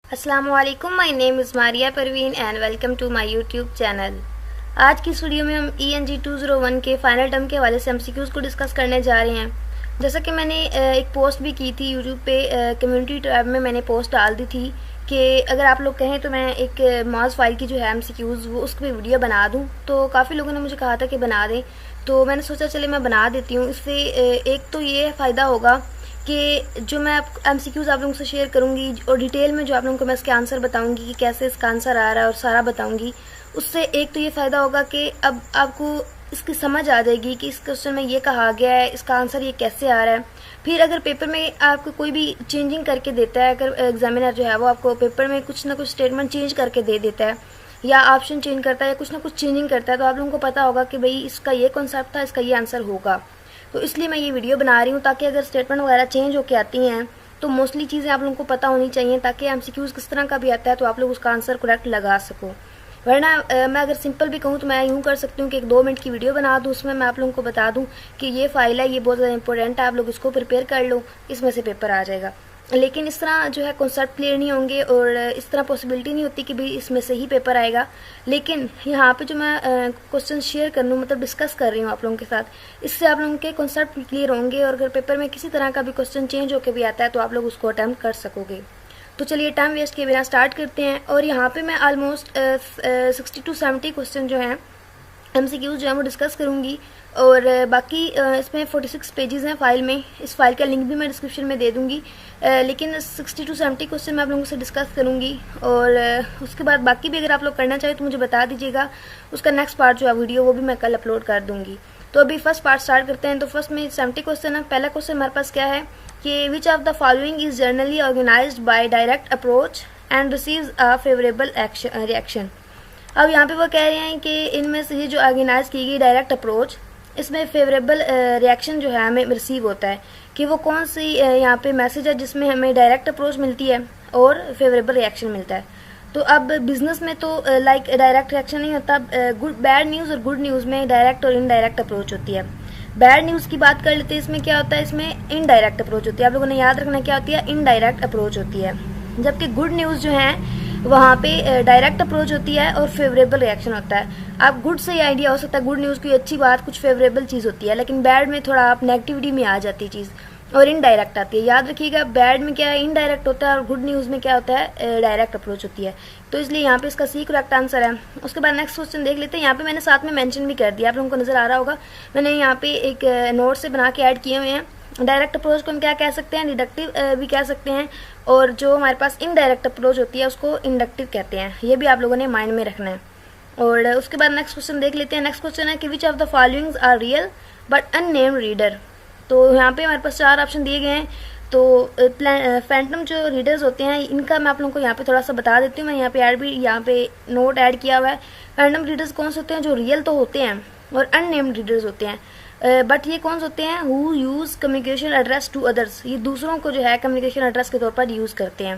अस्सलाम वालेकुम, my name is Maria Parveen and welcome to my YouTube channel. आज की इस वीडियो में हम ENG 201 के फाइनल टर्म के हवाले से MCQs को डिस्कस करने जा रहे हैं। जैसा कि मैंने एक पोस्ट भी की थी यूट्यूब पे, कम्युनिटी टैब में मैंने पोस्ट डाल दी थी कि अगर आप लोग कहें तो मैं एक मॉज फाइल की जो है MCQs वो उसकी वीडियो बना दूँ। तो काफ़ी लोगों ने मुझे कहा था कि बना दें, तो मैंने सोचा चले मैं बना देती हूँ। इससे एक तो ये फ़ायदा होगा कि जो मैं MCQs आप लोगों से शेयर करूंगी और डिटेल में जो आप लोगों को मैं इसके आंसर बताऊंगी कि कैसे इसका आंसर आ रहा है और सारा बताऊंगी, उससे एक तो ये फ़ायदा होगा कि अब आपको इसकी समझ आ जाएगी कि इस क्वेश्चन में ये कहा गया है, इसका आंसर ये कैसे आ रहा है। फिर अगर पेपर में आपको कोई भी चेंजिंग करके देता है, अगर एग्जामिनर जो है वो आपको पेपर में कुछ ना कुछ स्टेटमेंट चेंज करके दे देता है या ऑप्शन चेंज करता है या कुछ ना कुछ चेंजिंग करता है, तो आप लोगों को पता होगा कि भाई इसका ये कॉन्सेप्ट था, इसका ये आंसर होगा। तो इसलिए मैं ये वीडियो बना रही हूँ ताकि अगर स्टेटमेंट वगैरह चेंज होके आती हैं तो मोस्टली चीज़ें आप लोगों को पता होनी चाहिए, ताकि MCQs किस तरह का भी आता है तो आप लोग उसका आंसर करेक्ट लगा सको। वरना मैं अगर सिंपल भी कहूँ तो मैं यूँ कर सकती हूँ कि 1-2 मिनट की वीडियो बना दूँ, उसमें मैं आप लोगों को बता दूँ कि ये फाइल है, ये बहुत ज़्यादा इंपॉर्टेंट है, आप लोग इसको प्रिपेयर कर लो, इसमें से पेपर आ जाएगा। लेकिन इस तरह जो है कॉन्सेप्ट क्लियर नहीं होंगे और इस तरह पॉसिबिलिटी नहीं होती कि भाई इसमें से ही पेपर आएगा। लेकिन यहाँ पे जो मैं क्वेश्चन शेयर कर लूँ, मतलब डिस्कस कर रही हूँ आप लोगों के साथ, इससे आप लोगों के कॉन्सेप्ट क्लियर होंगे और अगर पेपर में किसी तरह का भी क्वेश्चन चेंज होकर भी आता है तो आप लोग उसको अटैम्प्ट कर सकोगे। तो चलिए टाइम वेस्ट किए बिना स्टार्ट करते हैं। और यहाँ पे मैं ऑलमोस्ट 60 to 70 क्वेश्चन जो हैं MCQs जो है वो डिस्कस करूँगी और बाकी इसमें 46 पेजेस हैं फाइल में। इस फाइल का लिंक भी मैं डिस्क्रिप्शन में दे दूँगी, लेकिन 60 to 70 क्वेश्चन मैं आप लोगों से डिस्कस करूँगी और उसके बाद बाकी भी अगर आप लोग करना चाहें तो मुझे बता दीजिएगा। उसका नेक्स्ट पार्ट जो है वीडियो वो भी मैं कल अपलोड कर दूँगी। तो अभी फर्स्ट पार्ट स्टार्ट करते हैं। तो फर्स्ट में 70 क्वेश्चन है। पहला क्वेश्चन हमारे पास क्या है कि which of the following is generally organised by direct approach and receives a favourable reaction. अब यहाँ पे वो कह रहे हैं कि इनमें से ये जो ऑर्गेनाइज की गई डायरेक्ट अप्रोच, इसमें फेवरेबल रिएक्शन जो है हमें रिसीव होता है कि वो कौन सी यहाँ पे मैसेज है जिसमें हमें डायरेक्ट अप्रोच मिलती है और फेवरेबल रिएक्शन मिलता है। तो अब बिजनेस में तो लाइक डायरेक्ट रिएक्शन नहीं होता, बैड न्यूज़ और गुड न्यूज़ में डायरेक्ट और इनडायरेक्ट अप्रोच होती है। बैड न्यूज़ की बात कर लेते हैं, इसमें क्या होता है, इसमें इनडायरेक्ट अप्रोच होती है। आप लोगों ने याद रखना क्या होती है, इनडायरेक्ट अप्रोच होती है। जबकि गुड न्यूज़ जो है वहाँ पे डायरेक्ट अप्रोच होती है और फेवरेबल रिएक्शन होता है। आप गुड से ये आइडिया हो सकता है गुड न्यूज़ कोई अच्छी बात, कुछ फेवरेबल चीज़ होती है, लेकिन बैड में थोड़ा आप नेगेटिविटी में आ जाती है चीज़ और इनडायरेक्ट आती है। याद रखिएगा, बैड में क्या है, इनडायरेक्ट होता है और गुड न्यूज़ में क्या होता है, डायरेक्ट अप्रोच होती है। तो इसलिए यहाँ पे इसका सी करेक्ट आंसर है। उसके बाद नेक्स्ट क्वेश्चन देख लेते हैं। यहाँ पे मैंने साथ में मेंशन भी कर दिया, आप लोगों को नजर आ रहा होगा, मैंने यहाँ पे एक नोट से बना के ऐड किए हुए हैं। डायरेक्ट अप्रोच को हम क्या कह सकते हैं, डिडक्टिव भी कह सकते हैं, और जो हमारे पास इनडायरेक्ट अप्रोच होती है उसको इंडक्टिव कहते हैं। ये भी आप लोगों ने माइंड में रखना है। और उसके बाद नेक्स्ट क्वेश्चन देख लेते हैं। नेक्स्ट क्वेश्चन है कि which of the followings are real but unnamed reader. तो यहाँ पे हमारे पास 4 ऑप्शन दिए गए हैं। तो फैंटम जो रीडर्स होते हैं इनका मैं आप लोगों को यहाँ पे थोड़ा सा बता देती हूँ। मैं यहाँ पे ऐड भी यहाँ पे नोट ऐड किया हुआ है। फैंटम रीडर्स कौन से होते हैं, जो रियल तो होते हैं और अननेम्ड रीडर्स होते हैं, बट ये कौन से होते हैं, who use communication address to others. ये दूसरों को जो है कम्युनिकेशन एड्रेस के तौर पर यूज़ करते हैं,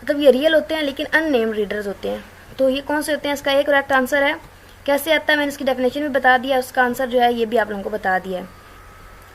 मतलब ये रियल होते हैं लेकिन अननेम्ड रीडर्स होते हैं। तो ये कौन से होते हैं, इसका एक करेक्ट आंसर है। कैसे आता है मैंने इसकी डेफिनेशन भी बता दिया, उसका आंसर जो है ये भी आप लोगों को बता दिया है।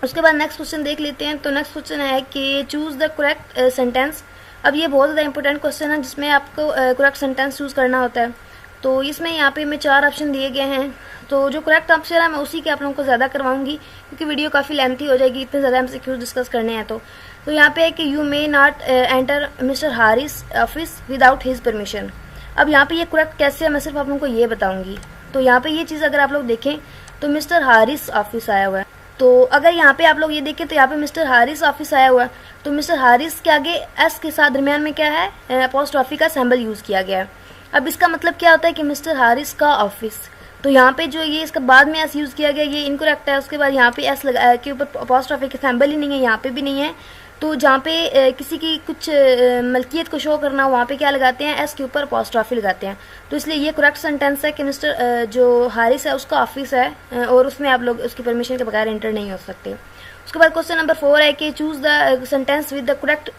उसके बाद नेक्स्ट क्वेश्चन देख लेते हैं। तो नेक्स्ट क्वेश्चन है कि चूज़ द करेक्ट सेंटेंस। अब ये बहुत ज़्यादा इंपॉर्टेंट क्वेश्चन है जिसमें आपको करेक्ट सेंटेंस चूज़ करना होता है। तो इसमें यहाँ पे मैं 4 ऑप्शन दिए गए हैं। तो जो करेक्ट ऑप्शन है मैं उसी के आप लोगों को ज़्यादा करवाऊंगी क्योंकि वीडियो काफ़ी लेंथी हो जाएगी, इतने ज़्यादा MCQs डिस्कस करने हैं। तो यहाँ पे है कि you may not enter mister Haris office without his permission. अब यहाँ पे ये करेक्ट कैसे है मैं सिर्फ आप लोगों को ये बताऊंगी। तो यहाँ पे ये चीज़ अगर आप लोग देखें तो मिस्टर हारिस ऑफिस आया हुआ है। तो अगर यहाँ पे आप लोग ये देखें तो यहाँ पे मिस्टर हारिस ऑफिस आया हुआ है, तो मिस्टर हारिस के आगे एस के साथ दरमियान में क्या है, अपोस्ट्रोफी का सिंबल यूज़ किया गया है। अब इसका मतलब क्या होता है कि मिस्टर हारिस का ऑफिस। तो यहाँ पे जो ये इसका बाद में एस यूज़ किया गया ये इनकरेक्ट है। उसके बाद यहाँ पे एस लगा के ऊपर अपोस्ट्रोफी के सिंबल ही नहीं है, यहाँ पे भी नहीं है। तो जहाँ पे किसी की कुछ मलकियत को शो करना वहाँ पे क्या लगाते हैं, एस के ऊपर अपोस्ट्रोफी लगाते हैं। तो इसलिए ये करेक्ट सेंटेंस है कि मिस्टर जो हारिस है उसका ऑफिस है और उसमें आप लोग उसकी परमिशन के बगैर एंटर नहीं हो सकते। उसके बाद क्वेश्चन नंबर 4 है कि choose the sentence with the correct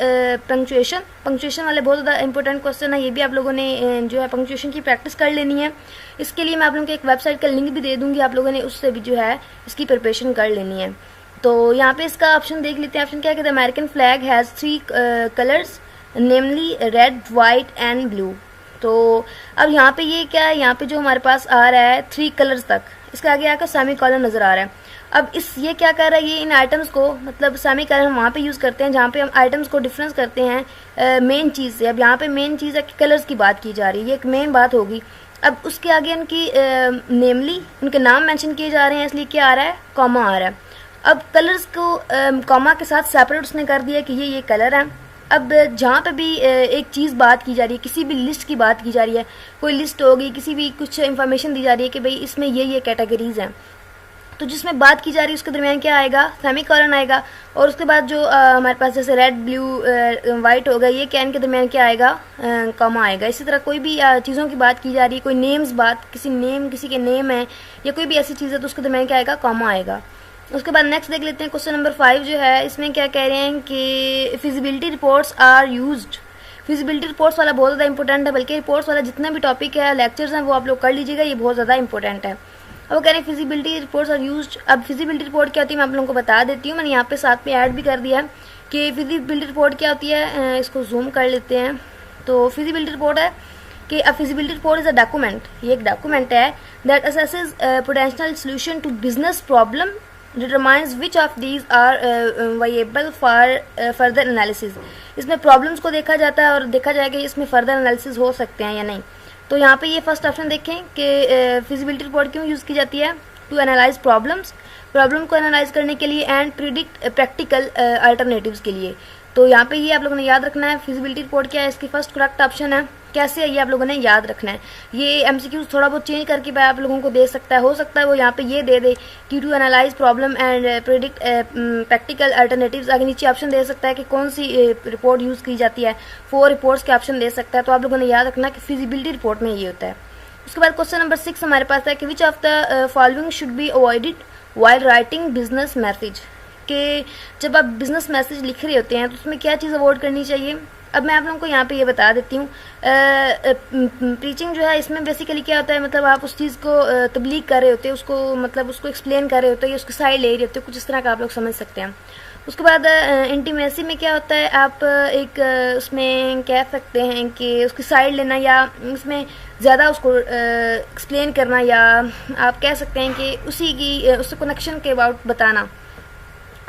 punctuation. Punctuation वाले बहुत ज़्यादा इंपॉर्टेंट क्वेश्चन है, ये भी आप लोगों ने जो है पंक्चुएशन की प्रैक्टिस कर लेनी है। इसके लिए मैं आप लोगों को एक वेबसाइट का लिंक भी दे दूँगी, आप लोगों ने उससे भी जो है इसकी प्रिपरेशन कर लेनी है। तो यहाँ पे इसका ऑप्शन देख लेते हैं। ऑप्शन क्या है कि the American flag has 3 colours namely red, white and blue. तो अब यहाँ पे ये क्या है, यहाँ पे जो हमारे पास आ रहा है 3 कलर्स तक, इसके आगे आकर सेमी कॉलन नज़र आ रहा है। अब ये क्या कर रहा है, ये इन आइटम्स को, मतलब सेमी कॉलन हम वहाँ पे यूज़ करते हैं जहाँ पे हम आइटम्स को डिफरेंस करते हैं मेन चीज़ से। अब यहाँ पे मेन चीज़ है कि कलर्स की बात की जा रही है, ये एक मेन बात होगी। अब उसके आगे उनकी नेमली उनके नाम मेंशन किए जा रहे हैं, इसलिए क्या आ रहा है, कॉमा आ रहा है। अब कलर्स को कॉमा के साथ सेपरेट उसने कर दिया कि ये कलर है। अब जहाँ पे भी एक चीज़ बात की जा रही है, किसी भी लिस्ट की बात की जा रही है, कोई लिस्ट होगी, किसी भी कुछ इन्फॉर्मेशन दी जा रही है कि भाई इसमें ये कैटेगरीज हैं, तो जिसमें बात की जा रही है उसके दरमियान क्या आएगा, सेमी कॉलन आएगा। और उसके बाद जो हमारे पास जैसे रेड, ब्लू, वाइट हो गया, ये कैन के दरमियान क्या आएगा, कॉमा आएगा। इसी तरह कोई भी चीज़ों की बात की जा रही है, कोई नेम्स बात, किसी के नेम है या कोई भी ऐसी चीज़ है, तो उसके दरमियान क्या आएगा, कॉमा आएगा। उसके बाद नेक्स्ट देख लेते हैं, क्वेश्चन नंबर 5 जो है, इसमें क्या कह रहे हैं कि feasibility reports are used. Feasibility reports वाला बहुत ज़्यादा इंपॉर्टेंट है, बल्कि रिपोर्ट्स वाला जितना भी टॉपिक है, लेक्चर्स हैं, वो आप लोग कर लीजिएगा, ये बहुत ज़्यादा इंपॉर्टेंट है। अब वो कह रहे हैं फिजिबिलिटी रिपोर्ट्स आर यूज्ड। अब फिजिबिलिटी रिपोर्ट क्या होती है मैं आप लोगों को बता देती हूँ, मैंने यहाँ पे साथ में ऐड भी कर दिया है कि फिजिबिलिटी रिपोर्ट क्या होती है। इसको जूम कर लेते हैं। तो फिजिबिलिटी रिपोर्ट है कि a feasibility report is a document, ये एक डॉक्यूमेंट है that assesses potential solution to business problem, determines which of these are viable for further analysis. इसमें प्रॉब्लम्स को देखा जाता है और देखा जाएगा इसमें फर्दर एनालिसिस हो सकते हैं या नहीं। तो यहाँ पे ये फर्स्ट ऑप्शन देखें कि फिजिबिलिटी रिपोर्ट क्यों यूज़ की जाती है, टू एनालाइज प्रॉब्लम को एनालाइज करने के लिए एंड प्रिडिक्ट प्रैक्टिकल अल्टरनेटिव्स के लिए। तो यहाँ पे ये आप लोगों ने याद रखना है, फिजिबिलिटी रिपोर्ट क्या है, इसकी फर्स्ट करेक्ट ऑप्शन है। कैसे है ये आप लोगों ने याद रखना है। ये एमसीक्यूज थोड़ा बहुत चेंज करके आप लोगों को दे सकता है, हो सकता है वो यहाँ पे ये दे दे कि to analyse problem and predict practical alternatives, आगे नीचे ऑप्शन दे सकता है कि कौन सी रिपोर्ट यूज़ की जाती है, 4 रिपोर्ट्स के ऑप्शन दे सकता है। तो आप लोगों ने याद रखना कि फिजिबिलिटी रिपोर्ट में ये होता है। उसके बाद क्वेश्चन नंबर 6 हमारे पास है कि which of the following should be avoided while writing business message, कि जब आप बिजनेस मैसेज लिख रहे होते हैं तो उसमें क्या चीज़ अवॉइड करनी चाहिए। अब मैं आप लोगों को यहाँ पे ये बता देती हूँ, प्रीचिंग जो है इसमें बेसिकली क्या होता है, मतलब आप उस चीज़ को तबलीग कर रहे होते हैं, उसको मतलब उसको एक्सप्लेन कर रहे होते हैं, उसकी साइड ले रहे होते हैं, कुछ इस तरह का आप लोग समझ सकते हैं। उसके बाद इंटीमेसी में क्या होता है, आप एक उसमें कह सकते हैं कि उसकी साइड लेना या उसमें ज़्यादा उसको एक्सप्लेन करना, या आप कह सकते हैं कि उससे कनेक्शन के अबाउट बताना।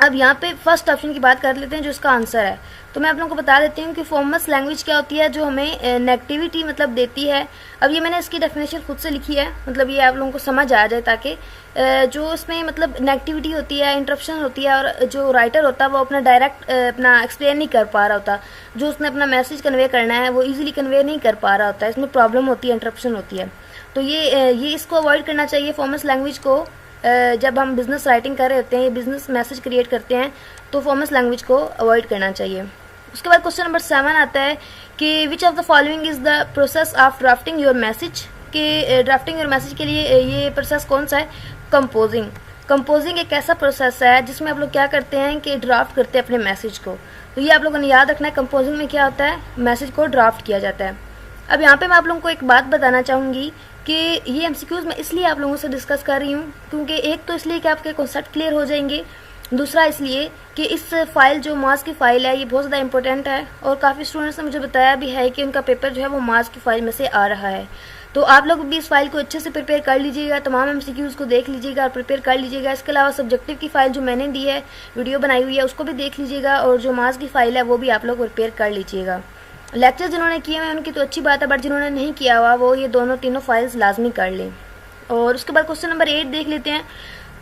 अब यहाँ पे फर्स्ट ऑप्शन की बात कर लेते हैं जो इसका आंसर है। तो मैं आप लोगों को बता देती हूँ कि फॉर्मस लैंग्वेज क्या होती है, जो हमें नेगेटिविटी मतलब देती है। अब ये मैंने इसकी डेफिनेशन खुद से लिखी है, मतलब ये आप लोगों को समझ आ जाए, ताकि जो इसमें मतलब नेगेटिविटी होती है, इंटरप्शन होती है, और जो राइटर होता है वो अपना डायरेक्ट अपना एक्सप्लेन नहीं कर पा रहा होता, जो उसने अपना मैसेज कन्वे करना है वो ईजिली कन्वे नहीं कर पा रहा होता है, इसमें प्रॉब्लम होती है, इंटरप्शन होती है। तो ये इसको अवॉइड करना चाहिए फॉर्मस लैंग्वेज को। जब हम बिज़नेस राइटिंग कर रहे होते हैं, बिज़नेस मैसेज क्रिएट करते हैं, तो फॉर्मस लैंग्वेज को अवॉइड करना चाहिए। उसके बाद क्वेश्चन नंबर 7 आता है कि which of the following is the process of drafting your message, कि ड्राफ्टिंग योर मैसेज के लिए ये प्रोसेस कौन सा है, कंपोजिंग एक ऐसा प्रोसेस है जिसमें आप लोग क्या करते हैं कि ड्राफ्ट करते हैं अपने मैसेज को। तो ये आप लोगों ने याद रखना है, कंपोजिंग में क्या होता है, मैसेज को ड्राफ्ट किया जाता है। अब यहाँ पे मैं आप लोगों को एक बात बताना चाहूँगी कि ये एमसीक्यूज़ मैं इसलिए आप लोगों से डिस्कस कर रही हूँ क्योंकि एक तो इसलिए कि आपके कॉन्सेप्ट क्लियर हो जाएंगे, दूसरा इसलिए कि इस फाइल जो मास की फ़ाइल है ये बहुत ज़्यादा इंपॉर्टेंट है, और काफ़ी स्टूडेंट्स ने मुझे बताया भी है कि उनका पेपर जो है वो मास की फ़ाइल में से आ रहा है। तो आप लोग भी इस फाइल को अच्छे से प्रिपेयर कर लीजिएगा, तमाम एमसीक्यूज़ को देख लीजिएगा और प्रिपेयर कर लीजिएगा। इसके अलावा सब्जेक्टिव की फ़ाइल जो मैंने दी है, वीडियो बनाई हुई है, उसको भी देख लीजिएगा, और जो मास की फ़ाइल है वो भी आप लोग प्रिपेयर कर लीजिएगा। लेक्चर जिन्होंने किए हैं उनकी तो अच्छी बात है, बट जिन्होंने नहीं किया हुआ वो ये तीनों फाइल्स लाजमी कर लें। और उसके बाद क्वेश्चन नंबर 8 देख लेते हैं।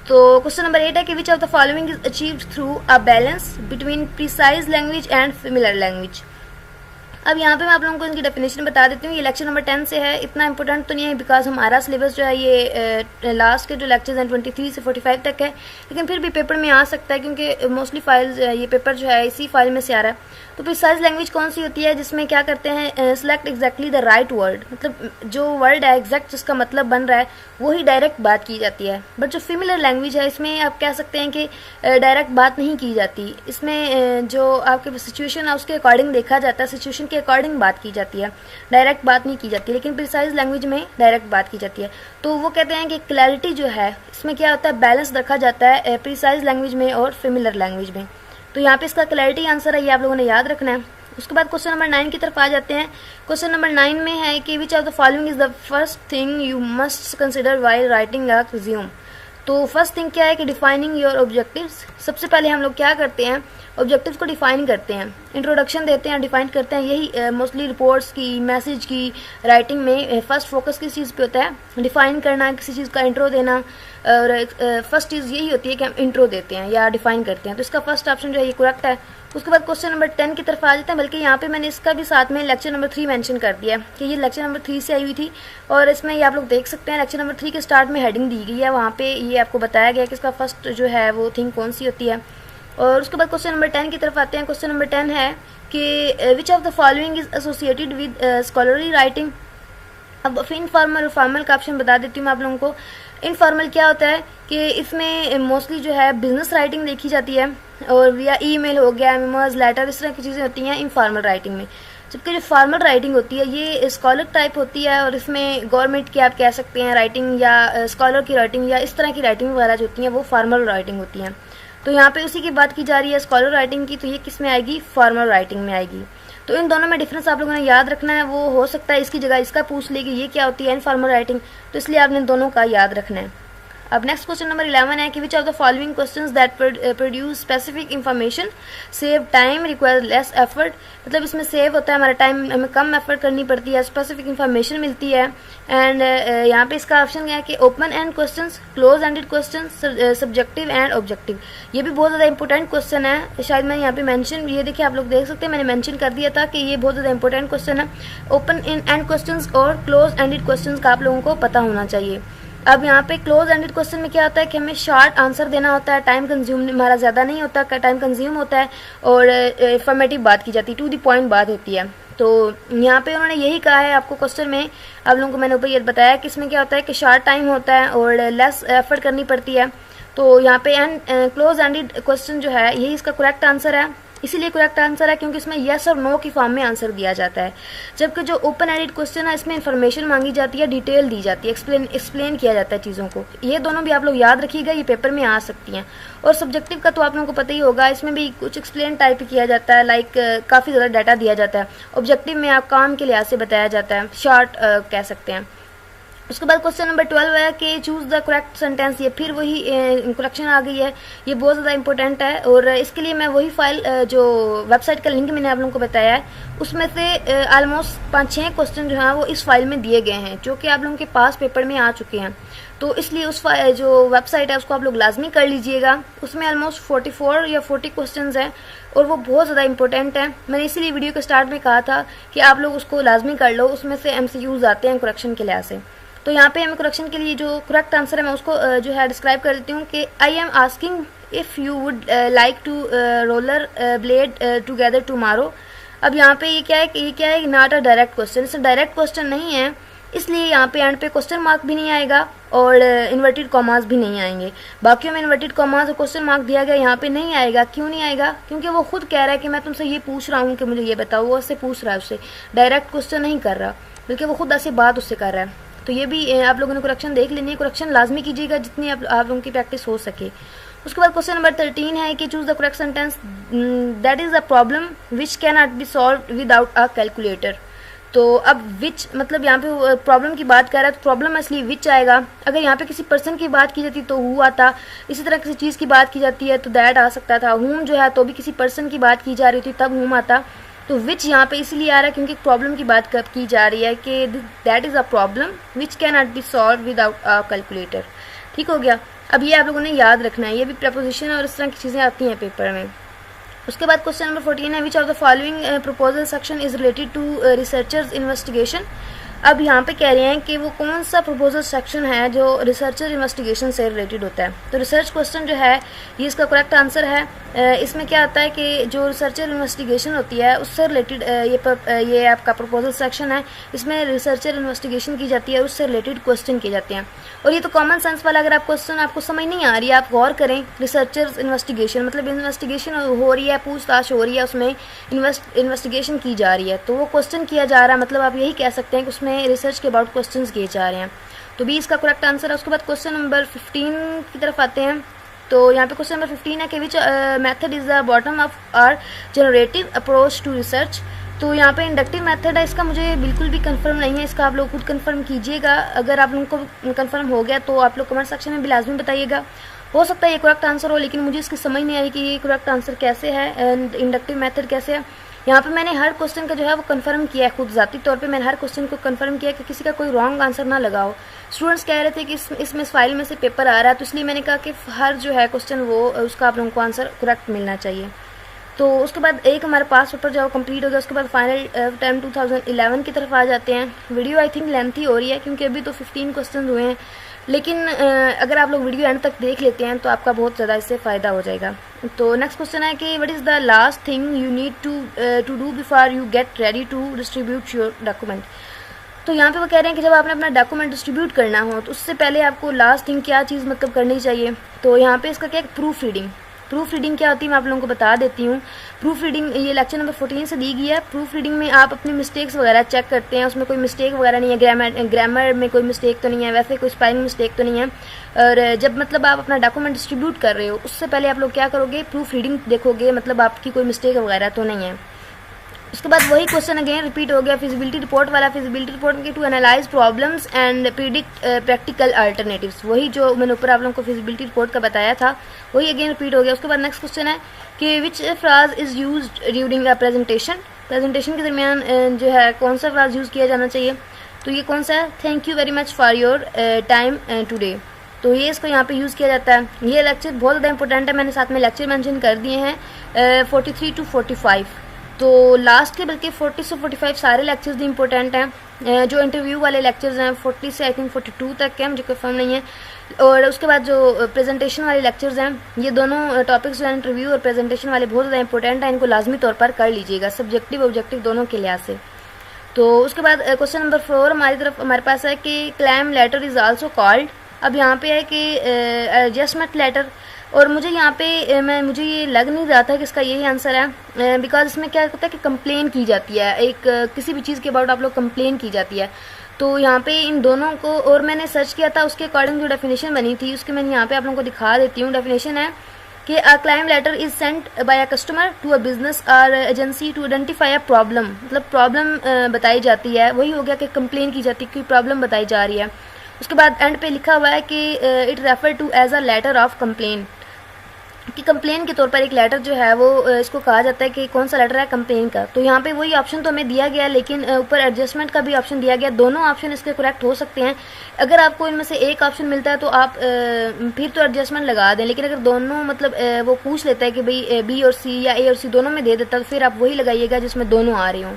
तो क्वेश्चन नंबर 8 है कि which of the following is achieved through a balance between precise language and familiar language. अब यहाँ पे मैं आप लोगों को इनकी डेफिनेशन बता देती हूँ। ये लेक्चर नंबर 10 से है, इतना इंपॉर्टेंट तो नहीं है बिकॉज हमारा सिलेबस जो है ये लास्ट के जो लेक्चर्स हैं 23 से 45 तक है, लेकिन फिर भी पेपर में आ सकता है क्योंकि मोस्टली फाइल्स ये पेपर जो है इसी फाइल में से आ रहा है। तो प्रिसाइज लैंग्वेज कौन सी होती है, जिसमें क्या करते हैं, select exactly the right word, मतलब जो वर्ड है एग्जैक्ट जिसका मतलब बन रहा है वही डायरेक्ट बात की जाती है। बट जो फेमिलियर लैंग्वेज है इसमें आप कह सकते हैं कि डायरेक्ट बात नहीं की जाती, इसमें जो आपके सिचुएशन है उसके अकॉर्डिंग देखा जाता है, सिचुएशन के अकॉर्डिंग बात की जाती है, डायरेक्ट बात नहीं की जाती। लेकिन प्रिसाइज लैंग्वेज में डायरेक्ट बात की जाती है। तो वो कहते हैं कि क्लैरिटी जो है इसमें क्या होता है, बैलेंस रखा जाता है प्रिसाइज लैंग्वेज में और फेमिलियर लैंग्वेज में। तो यहाँ पे इसका क्लैरिटी आंसर है, ये आप लोगों ने याद रखना है। उसके बाद क्वेश्चन नंबर 9 की तरफ आ जाते हैं। क्वेश्चन नंबर 9 में है कि which of the following is the first thing you must consider while writing a resume. तो फर्स्ट थिंग क्या है कि डिफाइनिंग योर ऑब्जेक्टिव्स। सबसे पहले हम लोग क्या करते हैं, ऑब्जेक्टिव्स को डिफाइन करते हैं, इंट्रोडक्शन देते हैं, डिफाइन करते हैं। यही मोस्टली रिपोर्ट्स की, मैसेज की राइटिंग में फर्स्ट फोकस किस चीज़ पे होता है, डिफाइन करना, किसी चीज़ का इंट्रो देना। और फर्स्ट चीज़ यही होती है कि हम इंट्रो देते हैं या डिफाइन करते हैं। तो इसका फर्स्ट ऑप्शन जो है ये करेक्ट है। उसके बाद क्वेश्चन नंबर 10 की तरफ आ जाते हैं, बल्कि यहाँ पे मैंने इसका भी साथ में लेक्चर नंबर 3 मेंशन कर दिया कि ये लेक्चर नंबर 3 से आई हुई थी। और इसमें ये आप लोग देख सकते हैं लेक्चर नंबर 3 के स्टार्ट में हेडिंग दी गई है, वहाँ पे ये आपको बताया गया कि इसका फर्स्ट जो है वो थिंग कौन सी होती है। और उसके बाद क्वेश्चन नंबर 10 की तरफ आते हैं। क्वेश्चन नंबर 10 है कि which of the following is associated with scholarly writing. अब इनफॉर्मल और फॉर्मल का ऑप्शन बता देती हूँ मैं आप लोगों को। इनफॉर्मल क्या होता है कि इसमें मोस्टली जो है बिजनेस राइटिंग देखी जाती है, और या ईमेल हो गया, मेमोज, लेटर, इस तरह की चीज़ें होती हैं इनफॉर्मल राइटिंग में। जबकि जो फॉर्मल राइटिंग होती है ये स्कॉलर टाइप होती है, और इसमें गवर्नमेंट की आप कह सकते हैं राइटिंग, या स्कॉलर की राइटिंग, या इस तरह की राइटिंग वगैरह जो होती हैं वो फॉर्मल राइटिंग होती हैं। तो यहाँ पे उसी की बात की जा रही है स्कॉलर राइटिंग की, तो ये किस में आएगी, फॉर्मल राइटिंग में आएगी। तो इन दोनों में डिफरेंस आप लोगों ने याद रखना है। वो हो सकता है इसकी जगह इसका पूछ ले कि ये क्या होती है इनफॉर्मल राइटिंग, तो इसलिए आपने दोनों का याद रखना है। अब नेक्स्ट क्वेश्चन नंबर 11 है कि which of the following questions that produce specific information save time require less effort. मतलब इसमें सेव होता है हमारा टाइम, हमें कम एफर्ट करनी पड़ती है, स्पेसिफिक इन्फॉर्मेशन मिलती है। एंड यहाँ पे इसका ऑप्शन है कि open and questions, close ended questions, subjective and objective. ये भी बहुत ज़्यादा इंपॉर्टेंट क्वेश्चन है, शायद मैंने यहाँ पे मेंशन, ये देखिए आप लोग देख सकते हैं मैंने मेंशन कर दिया था कि ये बहुत ज़्यादा इंपॉर्टेंट क्वेश्चन है। ओपन एंड क्वेश्चंस और क्लोज एंडेड क्वेश्चंस का आप लोगों को पता होना चाहिए। अब यहाँ पे क्लोज एंडेड क्वेश्चन में क्या होता है कि हमें शॉर्ट आंसर देना होता है, टाइम कंज्यूम हमारा ज़्यादा नहीं होता, टाइम कंज्यूम होता है, और इंफॉर्मेटिव बात की जाती है, टू द पॉइंट बात होती है। तो यहाँ पे उन्होंने यही कहा है आपको क्वेश्चन में, आप लोगों को मैंने ऊपर ये बताया कि इसमें क्या होता है कि शॉर्ट टाइम होता है और लेस एफर्ट करनी पड़ती है। तो यहाँ पे क्लोज एंडेड क्वेश्चन जो है यही इसका करेक्ट आंसर है। इसीलिए करेक्ट आंसर है क्योंकि इसमें येस और नो की फॉर्म में आंसर दिया जाता है। जबकि जो ओपन एंडेड क्वेश्चन है इसमें इन्फॉर्मेशन मांगी जाती है, डिटेल दी जाती है, एक्सप्लेन किया जाता है चीज़ों को। ये दोनों भी आप लोग याद रखिएगा, ये पेपर में आ सकती हैं। और सब्जेक्टिव का तो आप लोगों को पता ही होगा, इसमें भी कुछ एक्सप्लेन टाइप किया जाता है, लाइक काफ़ी ज़्यादा डाटा दिया जाता है। ऑब्जेक्टिव में आप काम के लिहाज से बताया जाता है, शॉर्ट कह सकते हैं। उसके बाद क्वेश्चन नंबर 12 है कि चूज़ द करेक्ट सेंटेंस। ये फिर वही करेक्शन आ गई है, ये बहुत ज़्यादा इंपॉर्टेंट है। और इसके लिए मैं वही फाइल जो वेबसाइट का लिंक मैंने आप लोगों को बताया है उसमें से ऑलमोस्ट 5-6 क्वेश्चन जो हैं वो इस फाइल में दिए गए हैं, जो कि आप लोगों के पास पेपर में आ चुके हैं। तो इसलिए उस जो वेबसाइट है उसको आप लोग लाजमी कर लीजिएगा। उसमें ऑलमोस्ट 44 या 40 क्वेश्चन हैं और वो बहुत ज़्यादा इंपॉर्टेंट है। मैंने इसीलिए वीडियो के स्टार्ट में कहा था कि आप लोग उसको लाजमी कर लो, उसमें से MCQs आते हैं करेक्शन के लिहाज से। तो यहाँ पे हमें करेक्शन के लिए जो करेक्ट आंसर है मैं उसको जो है डिस्क्राइब कर देती हूँ कि I am asking if you would like to roller blade together tomorrow. अब यहाँ पे ये क्या है नॉट अ डायरेक्ट क्वेश्चन, इससे डायरेक्ट क्वेश्चन नहीं है, इसलिए यहाँ पे एंड पे क्वेश्चन मार्क भी नहीं आएगा और इन्वर्टेड कॉमास भी नहीं आएंगे। बाकियों में इन्वर्टेड कॉमास और क्वेश्चन मार्क दिया गया, यहाँ पे नहीं आएगा। क्यों नहीं आएगा? क्योंकि वो खुद कह रहा है कि मैं तुमसे ये पूछ रहा हूँ कि मुझे ये बताओ, वो उससे पूछ रहा है, उससे डायरेक्ट क्वेश्चन नहीं कर रहा, बल्कि वो खुद ऐसी बात उससे कर रहा है। तो ये भी आप लोगों ने करेक्शन देख लेनी है, करेक्शन लाजमी कीजिएगा जितनी आप लोगों की प्रैक्टिस हो सके। उसके बाद क्वेश्चन नंबर 13 है कि choose the correct sentence that is a problem which can not be solve without a calculator. तो अब विच मतलब यहाँ पे प्रॉब्लम की बात कर रहा है, तो प्रॉब्लम इसलिए विच आएगा। अगर यहाँ पे किसी पर्सन की बात की जाती तो हु आता, इसी तरह किसी चीज़ की बात की जाती है तो दैट आ सकता था। हुम जो है तो भी किसी पर्सन की बात की जा रही थी तब हुम आता। तो विच यहाँ पे इसलिए आ रहा है क्योंकि प्रॉब्लम की बात कब की जा रही है कि that is a problem which can not be solve without a calculator. ठीक हो गया। अब ये आप लोगों ने याद रखना है, ये भी प्रपोजिशन और इस तरह की चीज़ें आती हैं पेपर में। उसके बाद क्वेश्चन नंबर 14 है which of the following proposal section is related to researchers investigation. अब यहाँ पे कह रहे हैं कि वो कौन सा प्रपोजल सेक्शन है जो रिसर्चर इन्वेस्टिगेशन से रिलेटेड होता है। तो रिसर्च क्वेश्चन जो है ये इसका करेक्ट आंसर है। इसमें क्या होता है कि जो रिसर्चर इन्वेस्टिगेशन होती है उससे रिलेटेड ये आपका प्रपोजल सेक्शन है। इसमें रिसर्चर इन्वेस्टिगेशन की जाती है, उससे रिलेटेड क्वेश्चन किए जाते हैं। और ये तो कॉमन सेंस वाला, अगर आप क्वेश्चन आपको समझ नहीं आ रही है आप गौर करें। रिसर्चर्स इन्वेस्टिगेशन मतलब इन्वेस्टिगेशन हो रही है, पूछताछ हो रही है, उसमें इन्वेस्टिगेशन की जा रही है, तो वो क्वेश्चन किया जा रहा है, मतलब आप यही कह सकते हैं कि उसमें रिसर्च के अबाउट क्वेश्चन किए जा रहे हैं। तो भी इसका करेक्ट आंसर है। उसके बाद क्वेश्चन नंबर 15 की तरफ आते हैं तो यहाँ पे क्वेश्चन नंबर 15 है कि which method is the bottom of or generative approach to research. तो यहाँ पे इंडक्टिव मेथड है, इसका मुझे बिल्कुल भी कंफर्म नहीं है, इसका आप लोग खुद कंफर्म कीजिएगा। अगर आप लोगों को कंफर्म हो गया तो आप लोग कमेंट सेक्शन में भी लाजमी बताइएगा। हो सकता है ये करेक्ट आंसर हो, लेकिन मुझे इसकी समझ नहीं आई कि ये करेक्ट आंसर कैसे है एंड इंडक्टिव मेथड कैसे है। यहाँ पे मैंने हर क्वेश्चन का जो है वो कंफर्म किया है, खुद ज़ाती तौर पे मैंने हर क्वेश्चन को कंफर्म किया कि किसी का कोई रॉन्ग आंसर ना लगाओ। स्टूडेंट्स कह रहे थे कि इसमें इस फाइल में से पेपर आ रहा है, तो इसलिए मैंने कहा कि हर जो है क्वेश्चन वो उसका आप लोगों को आंसर करेक्ट मिलना चाहिए। तो उसके बाद एक हमारे पास पेपर जो कंप्लीट हो गया, उसके बाद फाइनल टाइम 2011 की तरफ आ जाते हैं। वीडियो आई थिंक लेंथी हो रही है क्योंकि अभी तो 15 क्वेश्चन हुए हैं, लेकिन अगर आप लोग वीडियो एंड तक देख लेते हैं तो आपका बहुत ज़्यादा इससे फ़ायदा हो जाएगा। तो नेक्स्ट क्वेश्चन है कि what is the last thing you need to do before you get ready to distribute your document. तो यहाँ पे वो कह रहे हैं कि जब आपने अपना डॉक्यूमेंट डिस्ट्रीब्यूट करना हो तो उससे पहले आपको लास्ट थिंग क्या चीज़ मतलब करनी चाहिए। तो यहाँ पे इसका क्या है, प्रूफ रीडिंग। प्रूफ रीडिंग क्या होती है मैं आप लोगों को बता देती हूँ। प्रूफ रीडिंग ये लेक्चर नंबर 14 से दी गई है। प्रूफ रीडिंग में आप अपनी मिस्टेक्स वगैरह चेक करते हैं, उसमें कोई मिस्टेक वगैरह नहीं है, ग्रामर में कोई मिस्टेक तो नहीं है, वैसे कोई स्पेलिंग मिस्टेक तो नहीं है। और जब मतलब आप अपना डॉक्यूमेंट डिस्ट्रीब्यूट कर रहे हो उससे पहले आप लोग क्या करोगे, प्रूफ रीडिंग देखोगे, मतलब आपकी कोई मिस्टेक वगैरह तो नहीं है। उसके बाद वही क्वेश्चन अगेन रिपीट हो गया फिजिबिलिटी रिपोर्ट वाला। फिजिबिलिटी रिपोर्ट में to analyse problems and predict practical alternatives, वही जो मैंने ऊपर आप लोगों को फिजिबिलिटी रिपोर्ट का बताया था वही अगेन रिपीट हो गया। उसके बाद नेक्स्ट क्वेश्चन है कि which phrase is used during a presentation. Presentation के दरमियान जो है कौन सा फ्राज यूज़ किया जाना चाहिए। तो ये कौन सा है, thank you very much for your time today. तो ये इसको यहाँ पे यूज़ किया जाता है। ये लेक्चर बहुत ज़्यादा इंपॉर्टेंट है, मैंने साथ में लेक्चर मेंशन कर दिए हैं 43 to 45। तो लास्ट के बल्कि 40 से 45 सारे लेक्चर्स भी इंपॉर्टेंट हैं। जो इंटरव्यू वाले लेक्चर्स हैं 40 से आई थिंक 42 तक है, मुझे कंफर्म नहीं है। और उसके बाद जो प्रेजेंटेशन वाले लेक्चर्स हैं, ये दोनों टॉपिक्स जो हैं इंटरव्यू और प्रेजेंटेशन वाले बहुत ज़्यादा इंपॉर्टेंट हैं, इनको लाजमी तौर पर कर लीजिएगा सब्जेक्टिव ऑब्जेक्टिव दोनों के लिहाज से। तो उसके बाद क्वेश्चन नंबर 4 हमारे पास है कि claim letter is also called. अब यहाँ पे है कि एडजस्टमेंट लेटर, और मुझे यहाँ पे मुझे ये लग नहीं रहा था कि इसका यही आंसर है, बिकॉज इसमें क्या होता है कि कंप्लेन की जाती है, एक किसी भी चीज़ के अबाउट आप लोग कंप्लेन की जाती है। तो यहाँ पे इन दोनों को, और मैंने सर्च किया था उसके अकॉर्डिंग जो डेफिनेशन बनी थी उसके मैं यहाँ पे आप लोगों को दिखा देती हूँ। डेफिनेशन है कि a claim letter is sent by a customer to a business or agency to identify a problem, मतलब प्रॉब्लम बताई जाती है, वही हो गया कि कंप्लेन की जाती है, कोई प्रॉब्लम बताई जा रही है। उसके बाद एंड पे लिखा हुआ है कि it refer to as a letter of complain, कि कंप्लेन के तौर पर एक लेटर जो है वो इसको कहा जाता है कि कौन सा लेटर है कंप्लेन का। तो यहाँ पे वही ऑप्शन तो हमें दिया गया, लेकिन ऊपर एडजस्टमेंट का भी ऑप्शन दिया गया। दोनों ऑप्शन इसके करेक्ट हो सकते हैं। अगर आपको इनमें से एक ऑप्शन मिलता है तो आप फिर तो एडजस्टमेंट लगा दें, लेकिन अगर दोनों मतलब वो पूछ लेता है कि भाई बी और सी या ए और सी दोनों में दे देता है तो फिर आप वही लगाइएगा जिसमें दोनों आ रही हों।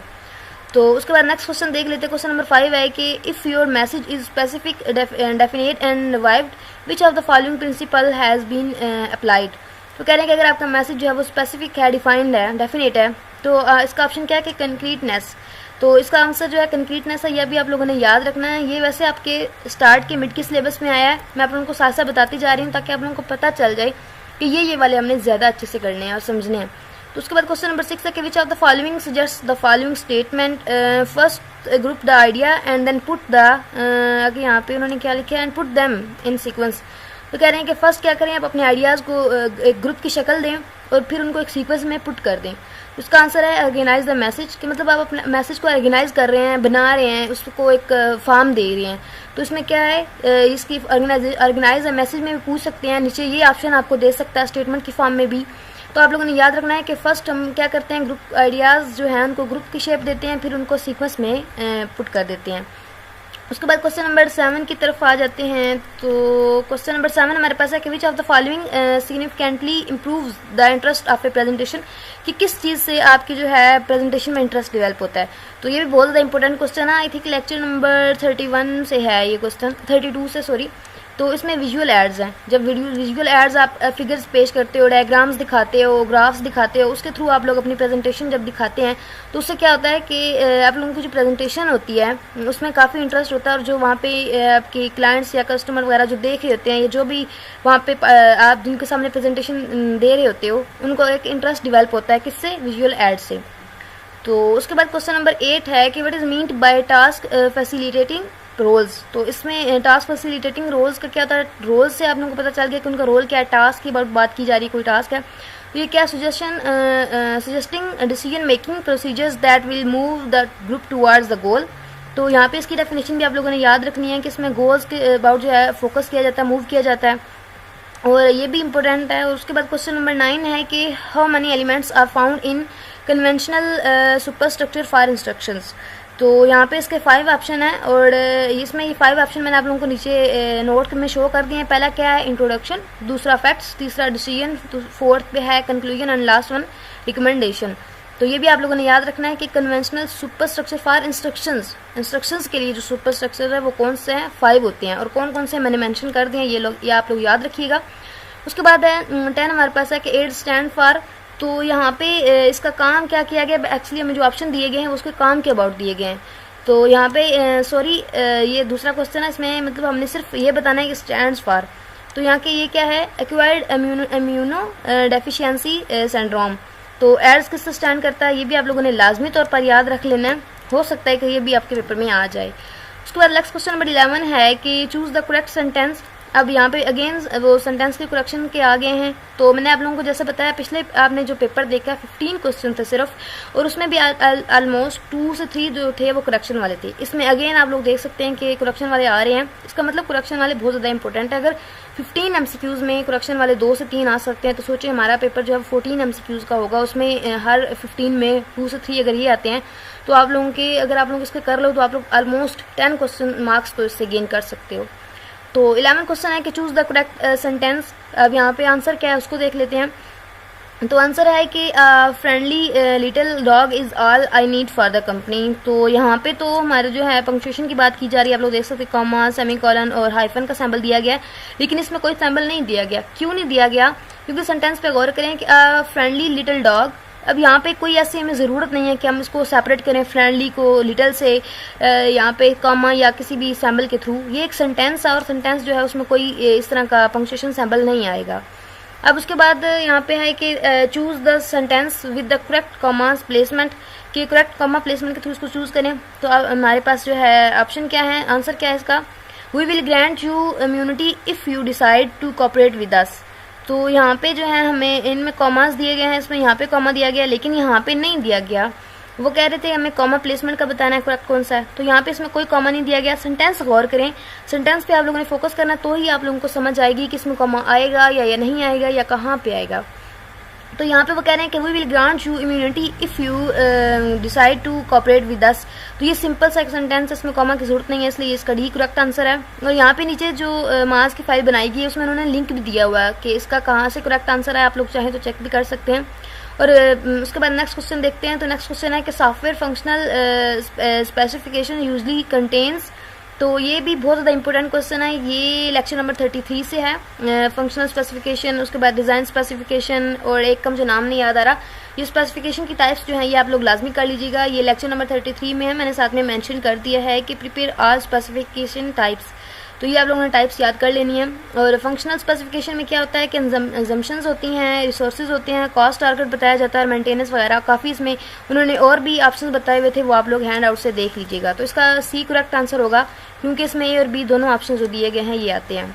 तो उसके बाद नेक्स्ट क्वेश्चन देख लेते हैं। क्वेश्चन नंबर 5 है कि if your message is specific definite and vivid which of the following principle has been applied. तो कह रहे हैं कि अगर आपका मैसेज जो है वो स्पेसिफिक है, डिफाइंड है, डेफिनेट है, तो इसका ऑप्शन क्या है कि कंक्रीटनेस। तो इसका आंसर जो है कंक्रीटनेस है। यह भी आप लोगों ने याद रखना है। ये वैसे आपके स्टार्ट के मिड के सिलेबस में आया है, मैं आप लोगों को साथ साथ बताती जा रही हूँ ताकि आप लोगों को पता चल जाए कि ये वाले हमने ज़्यादा अच्छे से करने हैं और समझने हैं। तो उसके बाद क्वेश्चन नंबर 6 है कि which of the following suggest the following statement. First group the idea and then put the, आगे यहाँ पे उन्होंने क्या लिखा है, and put them in sequence. तो कह रहे हैं कि फर्स्ट क्या करें, आप अपने आइडियाज़ को एक ग्रुप की शक्ल दें और फिर उनको एक सीक्वेंस में पुट कर दें। उसका आंसर है ऑर्गेनाइज द मैसेज, कि मतलब आप अपने मैसेज को ऑर्गेनाइज कर रहे हैं, बना रहे हैं, उसको एक फॉर्म दे रहे हैं। तो इसमें क्या है, इसकी ऑर्गेनाइज द मैसेज में भी पूछ सकते हैं, नीचे ये ऑप्शन आपको दे सकता है स्टेटमेंट की फॉर्म में भी। तो आप लोगों ने याद रखना है कि फर्स्ट हम क्या करते हैं, ग्रुप आइडियाज़ जो हैं उनको ग्रुप की शेप देते हैं, फिर उनको सीक्वेंस में पुट कर देते हैं। उसके बाद क्वेश्चन नंबर 7 की तरफ आ जाते हैं। तो क्वेश्चन नंबर 7 हमारे पास है कि which of the following significantly improves the interest of A presentation, कि किस चीज़ से आपकी जो है प्रेजेंटेशन में इंटरेस्ट डेवलप होता है। तो ये भी बहुत ज़्यादा इंपॉर्टेंट क्वेश्चन है। आई थिंक लेक्चर नंबर 31 से है ये क्वेश्चन, 32 से सॉरी। तो इसमें विजुअल एड्स हैं। जब विजुअल एड्स आप फिगर्स पेश करते हो, डायग्राम्स दिखाते हो, ग्राफ्स दिखाते हो, उसके थ्रू आप लोग अपनी प्रेजेंटेशन जब दिखाते हैं तो उससे क्या होता है कि आप लोगों की जो प्रेजेंटेशन होती है उसमें काफ़ी इंटरेस्ट होता है, और जो वहाँ पे आपके क्लाइंट्स या कस्टमर वगैरह जो देख रहे होते हैं, या जो भी वहाँ पे आप जिनके सामने प्रेजेंटेशन दे रहे होते हो, उनको एक इंटरेस्ट डिवेल्प होता है, किससे, विजुअल एड से। तो उसके बाद क्वेश्चन नंबर 8 है कि what is meant by task facilitating roles. तो इसमें टास्क फैसिलिटेटिंग रोल्स का क्या होता है, रोल्स से आप लोगों को पता चल गया कि उनका रोल क्या है, टास्क की बात की जा रही है, कोई टास्क है तो ये क्या suggesting decision making procedures that will move the group towards the goal. तो यहाँ पे इसकी डेफिनेशन भी आप लोगों ने याद रखनी है कि इसमें गोल्स के अबाउट जो है फोकस किया जाता है, मूव किया जाता है, और ये भी इम्पोर्टेंट है। और उसके बाद क्वेश्चन नंबर 9 है कि how many elements are found in conventional superstructure for instructions. तो यहाँ पे इसके 5 ऑप्शन है और इसमें ये 5 ऑप्शन मैंने आप लोगों को नीचे नोट में शो कर दिए हैं। पहला क्या है, इंट्रोडक्शन, दूसरा फैक्ट्स, तीसरा डिसीजन, फोर्थ पे है conclusion and last one recommendation. तो ये भी आप लोगों ने याद रखना है कि कन्वेंशनल सुपरस्ट्रक्चर फॉर इंस्ट्रक्शंस के लिए जो सुपर स्ट्रक्चर है वो कौन से हैं, 5 होते हैं, और कौन कौन से मैंने मेंशन कर दिए हैं, ये आप लोग याद रखिएगा। उसके बाद है 10 हमारे पास है कि एड स्टैंड फॉर। तो यहाँ पे इसका काम क्या किया गया, एक्चुअली हमें जो ऑप्शन दिए गए हैं उसके काम के अबाउट दिए गए हैं। तो यहाँ पे ये दूसरा क्वेश्चन है, इसमें मतलब हमने सिर्फ ये बताना है कि स्टैंड्स फॉर। तो यहाँ के ये क्या है, एक्वायर्ड इम्यूनो डेफिशिएंसी सिंड्रोम। तो एड्स किससे स्टैंड करता है, ये भी आप लोगों ने लाजमी तौर पर याद रख लेना है, हो सकता है कि ये भी आपके पेपर में आ जाए। उसके बाद नेक्स्ट क्वेश्चन नंबर 11 है कि चूज द करेक्ट सेंटेंस। अब यहाँ पे अगेन वो सेंटेंस के करेक्शन के आ गए हैं। तो मैंने आप लोगों को जैसे बताया, पिछले आपने जो पेपर देखा 15 क्वेश्चन थे सिर्फ, और उसमें भी ऑलमोस्ट 2 से 3 जो थे वो करेक्शन वाले थे। इसमें अगेन आप लोग देख सकते हैं कि करेक्शन वाले आ रहे हैं, इसका मतलब करेक्शन वाले बहुत ज़्यादा इंपॉर्टेंट है। अगर 15 MCQs में करेक्शन वाले 2 से 3 आ सकते हैं, तो सोचिए हमारा पेपर जो है 14 MCQs का होगा, उसमें हर 15 में 2 से 3 अगर ये आते हैं तो आप लोगों के, अगर आप लोग इसके कर लो तो आप लोग ऑलमोस्ट 10 क्वेश्चन मार्क्स तो इससे गेन कर सकते हो। तो 11 क्वेश्चन है कि चूज द करेक्ट सेंटेंस। अब यहाँ पे आंसर क्या है उसको देख लेते हैं। तो आंसर है कि friendly little dog is all I need for the company. तो यहाँ पे तो हमारे जो है पंक्चुएशन की बात की जा रही है, आप लोग देख सकते हैं कॉमा, सेमीकोलन और हाइफन का सैम्बल दिया गया है, लेकिन इसमें कोई सैम्बल नहीं दिया गया। क्यों नहीं दिया गया, क्योंकि सेंटेंस पे गौर करें कि फ्रेंडली लिटिल डॉग। अब यहाँ पे कोई ऐसी हमें ज़रूरत नहीं है कि हम इसको सेपरेट करें, फ्रेंडली को लिटिल से यहाँ पे कॉमा या किसी भी सैम्बल के थ्रू। ये एक सेंटेंस है और सेंटेंस जो है उसमें कोई इस तरह का पंक्चुएशन सैम्बल नहीं आएगा। अब उसके बाद यहाँ पे है कि choose the sentence with the correct commas placement, कि करेक्ट कॉमा प्लेसमेंट के थ्रू इसको चूज़ करें। तो अब हमारे पास जो है ऑप्शन क्या है, आंसर क्या है इसका, we will grant you immunity if you decide to cooperate with us. तो यहाँ पे जो है हमें इनमें कॉमास दिए गए हैं, इसमें यहाँ पे कॉमा दिया गया लेकिन यहाँ पे नहीं दिया गया। वो कह रहे थे हमें कॉमा प्लेसमेंट का बताना है करेक्ट कौन सा है, तो यहाँ पे इसमें कोई कॉमा नहीं दिया गया। सेंटेंस गौर करें, सेंटेंस पे आप लोगों ने फोकस करना, तो ही आप लोगों को समझ आएगी कि इसमें कॉमा आएगा या नहीं आएगा या कहाँ पे आएगा। तो यहाँ पे वो कह रहे हैं कि we will grant you immunity if you decide to cooperate with us. तो ये सिंपल सा एक सेंटेंस, इसमें कॉमा की जरूरत नहीं है, इसलिए इसका डी करेक्ट आंसर है। और यहाँ पे नीचे जो मास की फाइल बनाई गई है उसमें उन्होंने लिंक भी दिया हुआ है कि इसका कहाँ से करेक्ट आंसर है, आप लोग चाहें तो चेक भी कर सकते हैं। और उसके बाद नेक्स्ट क्वेश्चन देखते हैं। तो नेक्स्ट क्वेश्चन है कि software functional specification usually contains. तो ये भी बहुत ज़्यादा इंपॉर्टेंट क्वेश्चन है, ये लेक्चर नंबर 33 से है। फंक्शनल स्पेसिफिकेशन, उसके बाद डिज़ाइन स्पेसिफिकेशन और एक का मुझे नाम नहीं याद आ रहा। ये स्पेसिफिकेशन की टाइप्स जो हैं ये आप लोग लाजमी कर लीजिएगा, ये लेक्चर नंबर 33 में है, मैंने साथ में मेंशन कर दिया है कि प्रिपेयर ऑल स्पेसिफिकेशन टाइप्स। तो ये आप लोगों ने टाइप्स याद कर लेनी है। और फंक्शनल स्पेसिफिकेशन में क्या होता है कि अजम्पशंस होती हैं, रिसोर्सेज होते हैं, कॉस्ट टारगेट बताया जाता है और मेंटेनेंस वगैरह। काफ़ी इसमें उन्होंने और भी ऑप्शंस बताए हुए थे, वो आप लोग हैंड आउट से देख लीजिएगा। तो इसका सी करेक्ट आंसर होगा, क्योंकि इसमें ए और बी दोनों ऑप्शन जो दिए गए हैं ये आते हैं।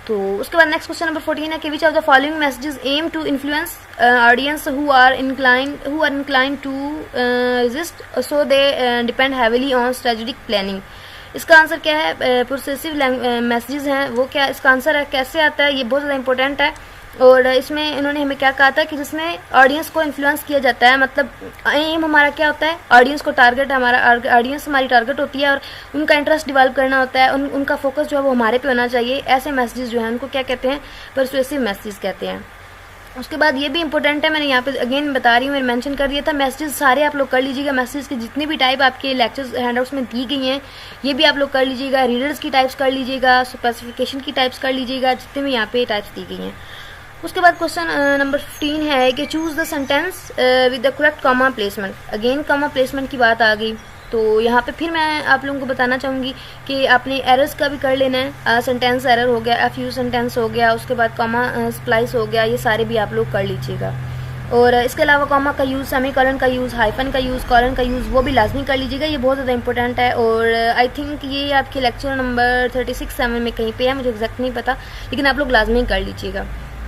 तो उसके बाद नेक्स्ट क्वेश्चन नंबर 14 है कि which of the following messages aim to influence audience who are inclined to resist so they depend heavily on strategic planning. इसका आंसर क्या है, प्रोसेसिव मैसेजेस हैं वो क्या, इसका आंसर है कैसे आता है, ये बहुत ज़्यादा इंपॉर्टेंट है। और इसमें इन्होंने हमें क्या कहा था कि जिसमें ऑडियंस को इन्फ्लुएंस किया जाता है, मतलब एम हमारा क्या होता है, ऑडियंस को टारगेट, हमारा ऑडियंस हमारी टारगेट होती है और उनका इंटरेस्ट डेवलप करना होता है, उनका फोकस जो है वो हमारे पे होना चाहिए। ऐसे मैसेजेस जो हैं उनको क्या कहते हैं, परसुएसिव मैसेजेस कहते हैं। उसके बाद ये भी इंपॉर्टेंट है, मैंने यहाँ पे अगेन बता रही हूँ, मैंने मेंशन कर दिया था, मैसेजेस सारे आप लोग कर लीजिएगा। मैसेजेस की जितनी भी टाइप आपके लेक्चर्स हैंडआउट्स में दी गई हैं ये भी आप लोग कर लीजिएगा। रीडर्स की टाइप्स कर लीजिएगा, स्पेसिफिकेशन की टाइप्स कर लीजिएगा, जितने भी यहाँ पे टाइप्स दी गई हैं। उसके बाद क्वेश्चन नंबर 15 है कि choose the sentence with the correct comma placement. Again comma placement की बात आ गई, तो यहाँ पे फिर मैं आप लोगों को बताना चाहूँगी कि आपने एरर्स का भी कर लेना है। सेंटेंस एरर हो गया, एफ यू सेंटेंस हो गया, उसके बाद कॉमा स्प्लाइस हो गया, ये सारे भी आप लोग कर लीजिएगा। और इसके अलावा कॉमा का यूज़, सेमीकोलन का यूज़, हाइफन का यूज़, कॉलन का यूज़ वो भी लाजमी कर लीजिएगा, ये बहुत ज़्यादा इंपॉर्टेंट है। और आई थिंक ये आपके लेक्चर नंबर 36-7 में कहीं पे है, मुझे एग्जैक्ट नहीं पता, लेकिन आप लोग लाजमी कर लीजिएगा।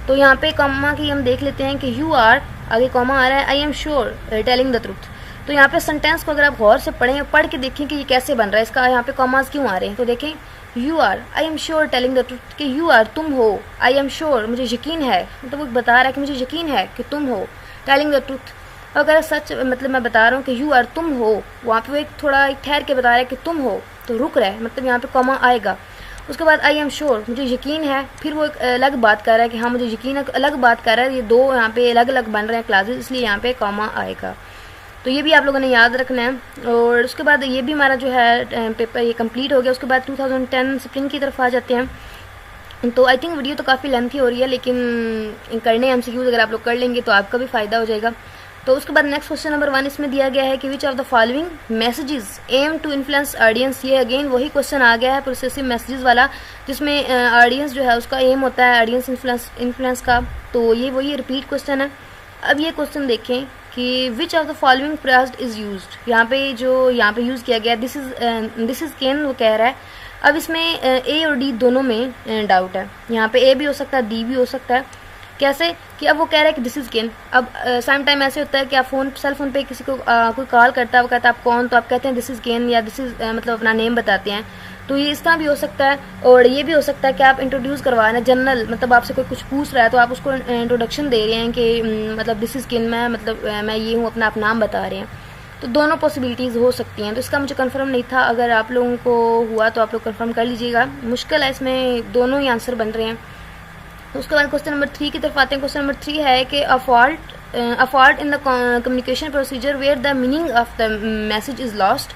तो यहाँ पे कॉमा की हम देख लेते हैं कि यू आर, आगे कॉमा आ रहा है, आई am sure telling the truth. तो यहाँ पे सेंटेंस को अगर आप गौर से पढ़ के देखें कि ये कैसे बन रहा है, इसका यहाँ पे कॉमास क्यों आ रहे हैं, तो देखें you are, I am sure telling the truth, कि यू आर तुम हो, आई एम श्योर मुझे यकीन है, मतलब वो बता रहा है कि मुझे यकीन है कि तुम हो, टेलिंग द ट्रुथ। अगर सच मतलब मैं बता रहा हूँ कि यू आर तुम हो, वहाँ पे वो एक थोड़ा ठहर के बता रहा है कि तुम हो, तो रुक रहा है, मतलब यहाँ पे कॉमा आएगा। उसके बाद आई एम श्योर मुझे यकीन है, फिर वो एक अलग बात कर रहा है कि हाँ मुझे यकीन है, अलग बात कर रहा है, ये दो यहाँ पे अलग अलग बन रहे हैं क्लासेस, इसलिए यहाँ पे कॉमा आएगा। तो ये भी आप लोगों ने याद रखना है। और उसके बाद ये भी हमारा जो है पेपर ये कंप्लीट हो गया। उसके बाद 2010 स्प्रिंग की तरफ आ जाते हैं। तो आई थिंक वीडियो तो काफ़ी लेंथी हो रही है, लेकिन करने MCQs अगर आप लोग कर लेंगे तो आपका भी फ़ायदा हो जाएगा। तो उसके बाद नेक्स्ट क्वेश्चन नंबर 1 इसमें दिया गया है कि which of the following messages aim to influence audience. ये अगेन वही क्वेश्चन आ गया है प्रोसेसिव मैसेजेस वाला, जिसमें ऑडियंस जो है उसका एम होता है ऑडियंस इन्फ्लुएंस का। तो ये वही रिपीट क्वेश्चन है। अब ये क्वेश्चन देखें कि which of the following phrase is used. यहाँ पे यूज़ किया गया दिस इज़ कैन, वो कह रहा है। अब इसमें ए और डी दोनों में डाउट है। यहाँ पे ए भी हो सकता है, डी भी हो सकता है। कैसे कि अब वो कह रहा है कि दिस इज़ कैन। अब सम टाइम ऐसे होता है कि आप सेल फोन पे किसी को कोई कॉल करता है, वो कहता है आप कौन, तो आप कहते हैं दिस इज़ कैन या दिस इज़ मतलब अपना नेम बताते हैं। तो ये इस तरह भी हो सकता है। और ये भी हो सकता है कि आप इंट्रोड्यूस करवा रहे हैं जनरल, मतलब आपसे कोई कुछ पूछ रहा है तो आप उसको इंट्रोडक्शन दे रहे हैं कि मतलब दिस इज़ कैन, मैं मतलब मैं ये हूँ, अपना आप नाम बता रहे हैं। तो दोनों पॉसिबिलिटीज़ हो सकती हैं। तो इसका मुझे कंफर्म नहीं था, अगर आप लोगों को हुआ तो आप लोग कंफर्म कर लीजिएगा। मुश्किल है, इसमें दोनों ही आंसर बन रहे हैं। तो उसके बाद क्वेश्चन नंबर 3 की तरफ आते हैं। क्वेश्चन नंबर 3 है कि a fault in the communication procedure where the meaning of the message is lost.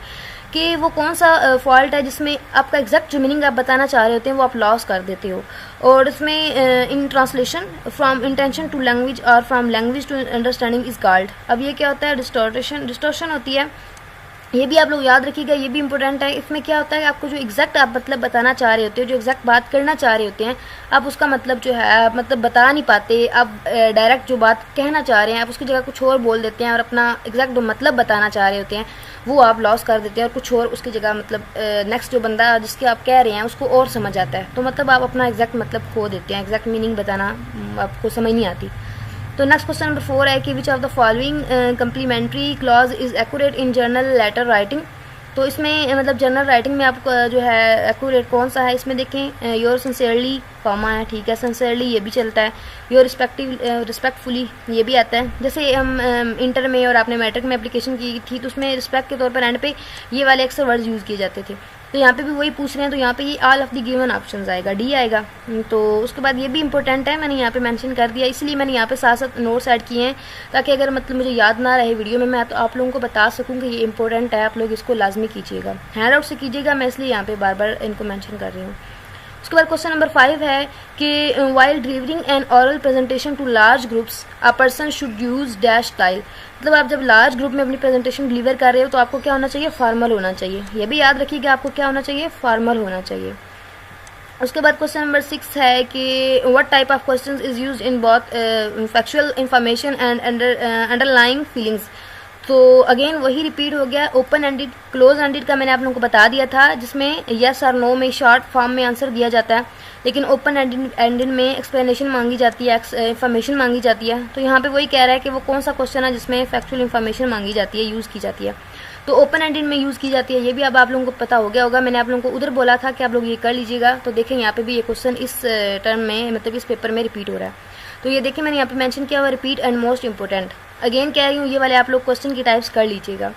कि वो कौन सा फॉल्ट है जिसमें आपका एग्जैक्ट जो मीनिंग आप बताना चाह रहे होते हैं वो आप लॉस कर देते हो। और इसमें in translation from intention to language और from language to understanding is called. अब ये क्या होता है, डिस्टोर्शन होती है। ये भी आप लोग याद रखिएगा, ये भी इंपॉर्टेंट है। इसमें क्या होता है कि आपको जो एग्जैक्ट आप मतलब बताना चाह रहे होते हो, जो एग्जैक्ट बात करना चाह रहे होते हैं, आप उसका मतलब जो है मतलब बता नहीं पाते। आप डायरेक्ट जो बात कहना चाह रहे हैं आप उसकी जगह कुछ और बोल देते हैं, और अपना एग्जैक्ट जो मतलब बताना चाह रहे होते हैं वो आप लॉस कर देते हैं, और कुछ और उसकी जगह मतलब नेक्स्ट जो बंदा जिसके आप कह रहे हैं उसको और समझ आता है। तो मतलब आप अपना एग्जैक्ट मतलब खो देते हैं, एग्जैक्ट मीनिंग बताना आपको समझ नहीं आती। तो नेक्स्ट क्वेश्चन नंबर 4 है कि which of the following complimentary clause is accurate in journal letter writing. तो इसमें मतलब जर्नल राइटिंग में आपको जो है एक्यूरेट कौन सा है, इसमें देखें योर सिंसियरली कॉमा है, ठीक है, सिंसियरली ये भी चलता है। योर रिस्पेक्टफुली ये भी आता है। जैसे हम इंटर में और आपने मैट्रिक में एप्लीकेशन की थी तो उसमें रिस्पेक्ट के तौर पर एंड पे ये वाले अक्सर वर्ड्स यूज़ किए जाते थे। तो यहाँ पे भी वही पूछ रहे हैं, तो यहाँ पे ये all of the given options आएगा, डी आएगा। तो उसके बाद ये भी इंपॉर्टेंट है, मैंने यहाँ पे मेंशन कर दिया, इसलिए मैंने यहाँ पे साथ साथ नोट्स ऐड किए हैं ताकि अगर मतलब मुझे याद ना रहे वीडियो में मैं तो आप लोगों को बता सकूँ कि ये इंपॉर्टेंट है, आप लोग इसको लाजमी कीजिएगा, हैंड आउट से कीजिएगा। मैं इसलिए यहाँ पे बार बार इनको मैंशन कर रही हूँ। उसके बाद क्वेश्चन नंबर 5 है कि while delivering an oral presentation to large groups a person should use dash style. मतलब आप जब लार्ज ग्रुप में अपनी प्रेजेंटेशन डिलीवर कर रहे हो तो आपको क्या होना चाहिए, फॉर्मल होना चाहिए। ये भी याद रखिएगा, आपको क्या होना चाहिए, फॉर्मल होना चाहिए। उसके बाद क्वेश्चन नंबर 6 है कि what type of questions is used in both factual information and underlying feelings. तो अगेन वही रिपीट हो गया। ओपन एंडेड, क्लोज एंडेड का मैंने आप लोगों को बता दिया था, जिसमें यस और नो में शॉर्ट फॉर्म में आंसर दिया जाता है, लेकिन ओपन एंडेड में एक्सप्लेनेशन मांगी जाती है, इन्फॉर्मेशन मांगी जाती है। तो यहाँ पे वही कह रहा है कि वो कौन सा क्वेश्चन है जिसमें फैक्चुअल इन्फॉर्मेशन मांगी जाती है, यूज़ की जाती है। तो ओपन एंडेड में यूज़ की जाती है, ये भी अब आप लोगों को पता हो गया होगा। मैंने आप लोगों को उधर बोला था कि आप लोग ये कर लीजिएगा। तो देखें यहाँ पे भी ये क्वेश्चन इस टर्म में मतलब इस पेपर में रिपीट हो रहा है। तो ये देखिए मैंने यहाँ पे मेंशन किया हुआ repeat and most important. Again कह रही हूँ ये वाले आप लोग क्वेश्चन की टाइप्स कर लीजिएगा।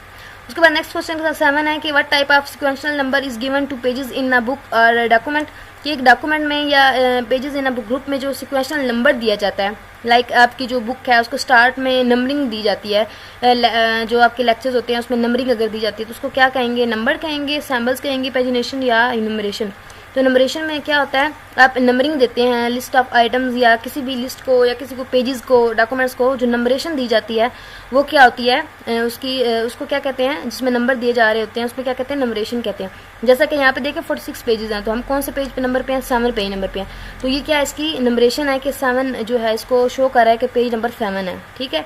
उसके बाद नेक्स्ट क्वेश्चन 7 है कि what type of sequential number is given two pages in a book और डॉक्यूमेंट। कि एक डॉक्यूमेंट में या pages in a book group में जो सिक्वेंशियल नंबर दिया जाता है, लाइक आपकी जो बुक है उसको स्टार्ट में नंबरिंग दी जाती है, जो आपके लेक्चर्स होते हैं उसमें नंबरिंग अगर दी जाती है तो उसको क्या कहेंगे, नंबर कहेंगे, सैम्बल्स कहेंगे, पेजिनेशन या इनुमरेशन। तो नंबरेशन में क्या होता है, आप नंबरिंग देते हैं लिस्ट ऑफ आइटम्स या किसी भी लिस्ट को या किसी को पेजेस को डॉक्यूमेंट्स को, जो नंबरेशन दी जाती है वो क्या होती है, उसको क्या कहते हैं, जिसमें नंबर दिए जा रहे होते हैं उसमें क्या कहते हैं, नंबरेशन कहते हैं। जैसा कि यहाँ पे देखें 46 पेजेस हैं, तो हम कौन से पेज पे नंबर पे हैं, 7 पेज नंबर पे हैं। तो ये क्या है, इसकी नंबरेशन है कि 7 जो है इसको शो कर रहा है कि पेज नंबर 7 है। ठीक है,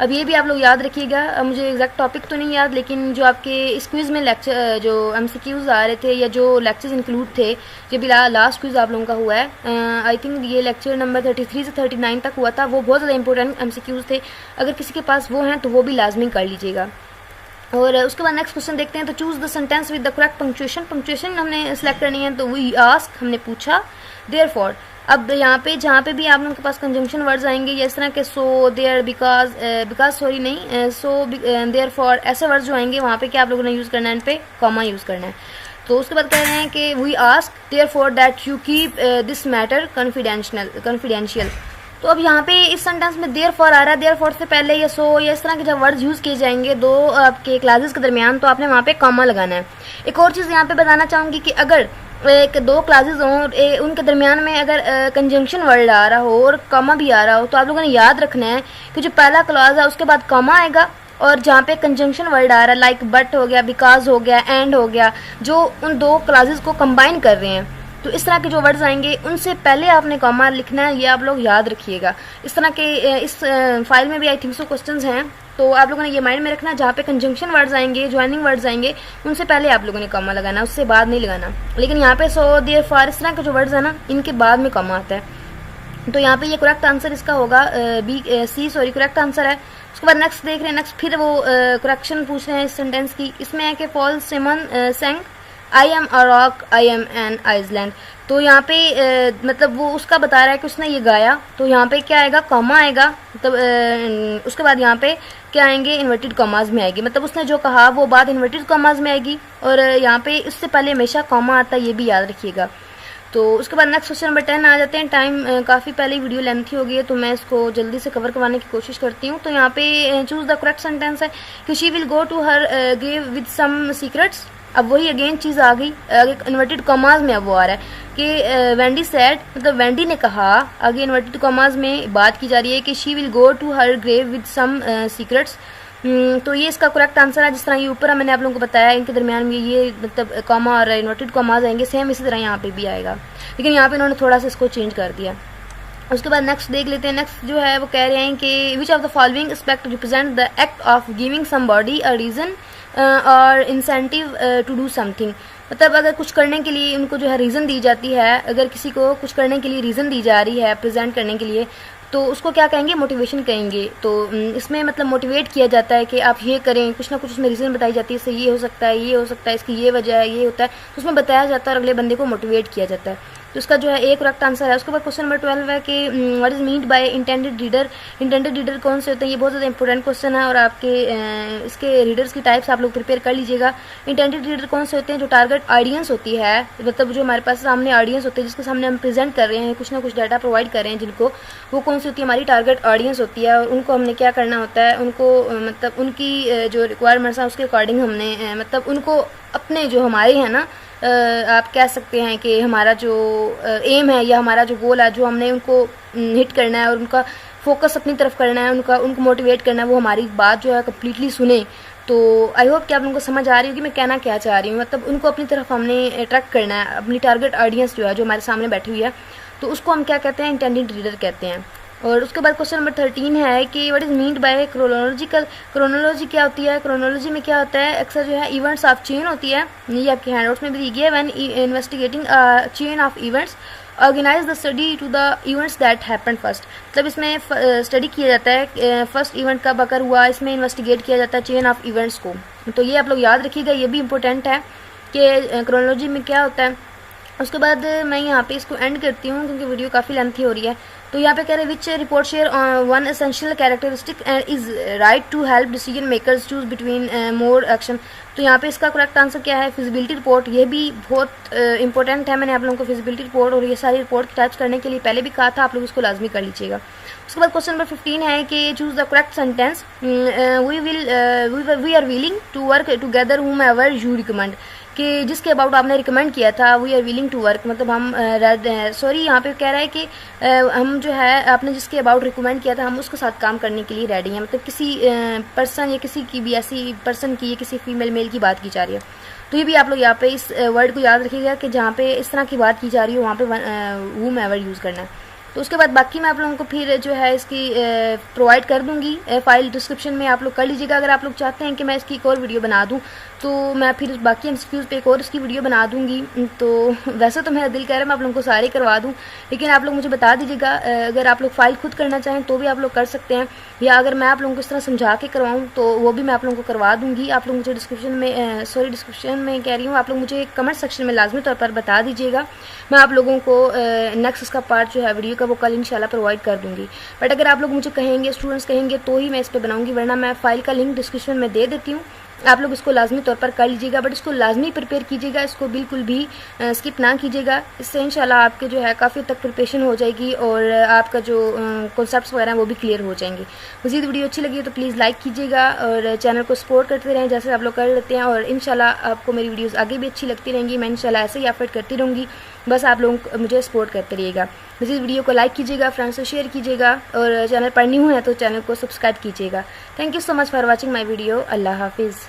अब ये भी आप लोग याद रखिएगा। अब मुझे एग्जैक्ट टॉपिक तो नहीं याद, लेकिन जो आपके इस क्विज़ में लेक्चर जो MCQs आ रहे थे या जो लेक्चर्स इंक्लूड थे, जो भी लास्ट क्विज़ आप लोगों का हुआ है, आई थिंक ये लेक्चर नंबर 33 से 39 तक हुआ था, वो बहुत ज़्यादा इंपॉर्टेंट MCQs थे। अगर किसी के पास वो हैं तो वो भी लाजमी कर लीजिएगा। और उसके बाद नेक्स्ट क्वेश्चन देखते हैं। तो choose the sentence with the correct punctuation. Punctuation हमने सेलेक्ट करनी है, तो वी आस्क हमने पूछा, देयरफॉर। अब यहाँ पे जहाँ पे भी आप लोगों के पास कंजंक्शन वर्ड्स आएंगे या इस तरह के सो, देयर, बिकॉज सॉरी नहीं, सो, देयरफॉर, ऐसे वर्ड्स जो आएंगे वहाँ पे क्या आप लोगों ने यूज़ करना है, इन पे कॉमा यूज़ करना है। तो उसके बाद कह रहे हैं कि we ask therefore that you keep this matter confidential. तो अब यहाँ पे इस सेंटेंस में देयरफॉर आ रहा है, देयरफॉर से पहले या सो या इस तरह के जब वर्ड्स यूज़ किए जाएंगे दो आपके क्लासेस के दरमियान, तो आपने वहाँ पे कॉमा लगाना है। एक और चीज़ यहाँ पे बताना चाहूँगी कि अगर एक दो क्लासेस हों, उनके दरमियान में अगर कंजंक्शन वर्ड आ रहा हो और कॉमा भी आ रहा हो, तो आप लोगों ने याद रखना है कि जो पहला क्लॉज है उसके बाद कॉमा आएगा, और जहाँ पे कंजंक्शन वर्ड आ रहा है लाइक बट हो गया, बिकॉज हो गया, एंड हो गया, जो उन दो क्लासेस को कंबाइन कर रहे हैं, तो इस तरह के जो वर्ड्स आएंगे उनसे पहले आपने कॉमा लिखना है। ये आप लोग याद रखिएगा। इस तरह के इस फाइल में भी आई थिंक सो क्वेश्चंस हैं, तो आप लोगों ने ये माइंड में रखना, जहाँ पे कंजंक्शन वर्ड्स आएंगे, ज्वाइनिंग वर्ड्स आएंगे, उनसे पहले आप लोगों ने कॉमा लगाना, उससे बाद नहीं लगाना। लेकिन यहाँ पे सो, देयरफॉर, इस तरह के जो वर्ड्स हैं ना, इनके बाद में कॉमा आता है। तो यहाँ पे ये करेक्ट आंसर इसका होगा सी, सॉरी, करेक्ट आंसर है। उसके बाद नेक्स्ट देख रहे हैं, नेक्स्ट फिर वो करेक्शन पूछ रहे हैं इस सेंटेंस की। इसमें है कि Paul Simon sang I am a rock, I am an island. तो यहाँ पे मतलब वो उसका बता रहा है कि उसने ये गाया, तो यहाँ पे क्या आएगा, कॉमा आएगा। मतलब उसके बाद यहाँ पे क्या आएंगे, इन्वर्टेड कॉमाज में आएगी, मतलब उसने जो कहा वो बात इन्वर्टेड कॉमाज में आएगी, और यहाँ पे इससे पहले हमेशा कॉमा आता है, ये भी याद रखिएगा। तो उसके बाद नेक्स्ट क्वेश्चन नंबर 10 आ जाते हैं। टाइम काफ़ी पहले वीडियो लेंथी हो गई है, तो मैं इसको जल्दी से कवर करवाने की कोशिश करती हूँ। तो यहाँ पे चूज़ द करेक्ट सेंटेंस है कि she will go to her grave with some secrets. अब वही अगेन चीज़ आ गई, इन्वर्टेड कॉमाज में अब वो आ रहा है कि वेंडी सेड, मतलब वेंडी ने कहा, आगे इन्वर्टेड कॉमाज में बात की जा रही है कि she will go to her grave with some secrets. तो ये इसका करेक्ट आंसर है। जिस तरह ये ऊपर मैंने आप लोगों को बताया, इनके दरमियान में ये मतलब कॉमा और इन्वर्टेड कॉमाज आएंगे, सेम इसी तरह यहाँ पे भी आएगा, लेकिन यहाँ पे इन्होंने थोड़ा सा इसको चेंज कर दिया। उसके बाद नेक्स्ट देख लेते हैं। नेक्स्ट जो है वो कह रहे हैं कि which of the following aspect represent the act of giving somebody a reason और इंसेंटिव टू डू समथिंग। मतलब अगर कुछ करने के लिए उनको जो है रीज़न दी जाती है, अगर किसी को कुछ करने के लिए रीज़न दी जा रही है प्रेजेंट करने के लिए, तो उसको क्या कहेंगे, मोटिवेशन कहेंगे। तो इसमें मतलब मोटिवेट किया जाता है कि आप ये करें, कुछ ना कुछ उसमें रीज़न बताई जाती है, इससे ये हो सकता है, ये हो सकता है, इसकी ये वजह है, ये होता है, तो उसमें बताया जाता है और अगले बंदे को मोटिवेट किया जाता है। तो इसका जो है एक करेक्ट आंसर है। उसके बाद क्वेश्चन नंबर 12 है कि what is meant bye intended reader. Intended reader कौन से होते हैं, ये बहुत ज़्यादा इंपॉर्टेंट क्वेश्चन है, और आपके इसके रीडर्स की टाइप्स आप लोग प्रिपेयर कर लीजिएगा। इंटेंडेड रीडर कौन से होते हैं, जो टारगेट ऑडियंस होती है, मतलब जो हमारे पास सामने ऑडियंस होती है, जिसके सामने हम प्रेजेंट कर रहे हैं, कुछ ना कुछ डाटा प्रोवाइड कर रहे हैं जिनको, वो कौन सी होती है, हमारी टारगेट ऑडियंस होती है। और उनको हमने क्या करना होता है, उनको मतलब उनकी जो रिक्वायरमेंट्स हैं उसके अकॉर्डिंग हमने मतलब उनको अपने जो हमारे हैं ना, आप कह सकते हैं कि हमारा जो एम है या हमारा जो गोल है, जो हमने उनको हिट करना है और उनका फोकस अपनी तरफ करना है, उनको मोटिवेट करना है, वो हमारी बात जो है कम्प्लीटली सुने। तो आई होप कि आप लोगों को समझ आ रही होगी मैं कहना क्या चाह रही हूँ। मतलब उनको अपनी तरफ हमने अट्रैक्ट करना है, अपनी टारगेट ऑडियंस जो है जो हमारे सामने बैठी हुई है, तो उसको हम क्या कहते हैं, इंटेंडेड रीडर कहते हैं। और उसके बाद क्वेश्चन नंबर 13 है कि what is meant bye chronological. Chronology क्या होती है, क्रोनोलॉजी में क्या होता है, अक्सर जो है इवेंट्स ऑफ चेन होती है, ये आपके हैंडआउट्स में भी दी गई है। When investigating chain of events organize the study to the events that happen first. मतलब इसमें स्टडी किया जाता है फर्स्ट इवेंट कब अकर हुआ, इसमें इन्वेस्टिगेट किया जाता है चेन ऑफ इवेंट्स को। तो ये आप लोग याद रखिएगा, ये भी इंपॉर्टेंट है कि क्रोनोलॉजी में क्या होता है। उसके बाद मैं यहाँ पे इसको एंड करती हूँ क्योंकि वीडियो काफ़ी लेंथी हो रही है। तो यहाँ पे कह रहे हैं which report share one essential characteristic and is write to help decision makers choose between more action. तो यहाँ पे इसका करेक्ट आंसर क्या है, फिजिबिलिटी रिपोर्ट। ये भी बहुत इंपॉर्टेंट है, मैंने आप लोगों को फिजिबिलिटी रिपोर्ट और ये सारी रिपोर्ट टाइप्स करने के लिए पहले भी कहा था, आप लोग इसको लाजमी कर लीजिएगा। उसके बाद क्वेश्चन नंबर 15 है कि choose the correct sentence. We are willing to work together whomever you recommend. कि जिसके अबाउट आपने रिकमेंड किया था we are willing to work, मतलब हम सॉरी यहाँ पे कह रहा है कि हम जो है आपने जिसके अबाउट रिकमेंड किया था हम उसके साथ काम करने के लिए रेडी हैं, मतलब किसी पर्सन या किसी की भी ऐसी पर्सन की या किसी फीमेल मेल की बात की जा रही है। तो ये भी आप लोग यहाँ पे इस वर्ड को याद रखिएगा कि जहाँ पे इस तरह की बात की जा रही हो वहाँ पे वूम एवर यूज़ करना है। तो उसके बाद बाकी मैं आप लोगों को फिर जो है इसकी प्रोवाइड कर दूंगी फाइल डिस्क्रिप्शन में, आप लोग कर लीजिएगा। अगर आप लोग चाहते हैं कि मैं इसकी एक और वीडियो बना दूं तो मैं फिर बाकी एमसीक्यूज़ पे एक और इसकी वीडियो बना दूंगी। तो वैसे तो मेरा दिल कह रहा है मैं आप लोगों को सारे करवा दूं, लेकिन आप लोग मुझे बता दीजिएगा अगर आप लोग फाइल खुद करना चाहें तो भी आप लोग कर सकते हैं, या अगर मैं आप लोगों को इस तरह समझा के करवाऊँ तो वो भी मैं आप लोगों को करवा दूँगी। आप लोग मुझे डिस्क्रिप्शन में कह रही हूँ, आप लोग मुझे कमेंट सेक्शन में लाजमी तौर पर बता दीजिएगा। मैं आप लोगों को नेक्स्ट इसका पार्ट जो है वीडियो का वो कल इंशाल्लाह प्रोवाइड कर दूंगी। बट अगर आप लोग मुझे कहेंगे, स्टूडेंट्स कहेंगे तो ही मैं इस पर बनाऊंगी, वरना मैं फाइल का लिंक डिस्क्रिप्शन में दे देती हूँ। आप लोग इसको लाजमी तौर पर कर लीजिएगा, बट इसको लाजमी प्रिपेयर कीजिएगा, इसको बिल्कुल भी स्किप ना कीजिएगा। इससे इंशाल्लाह आपके जो है काफ़ी तक प्रिपरेशन हो जाएगी और आपका जो कॉन्सेप्ट्स वगैरह हैं वो भी क्लियर हो जाएंगे। मज़ीद वीडियो अच्छी लगी तो प्लीज़ लाइक कीजिएगा और चैनल को सपोर्ट करते रहें जैसे आप लोग कर लेते हैं, और इंशाल्लाह आपको मेरी वीडियोज़ आगे भी अच्छी लगती रहेंगी। मैं इंशाल्लाह ऐसे ही एफर्ट करती रहूँगी, बस आप लोग मुझे सपोर्ट करते रहिएगा। मज़ीद वीडियो को लाइक कीजिएगा, फ्रेंड्स से शेयर कीजिएगा, और चैनल पर न्यू है तो चैनल को सब्सक्राइब कीजिएगा। Thank you so much for watching my video. अल्लाह हाफिज़।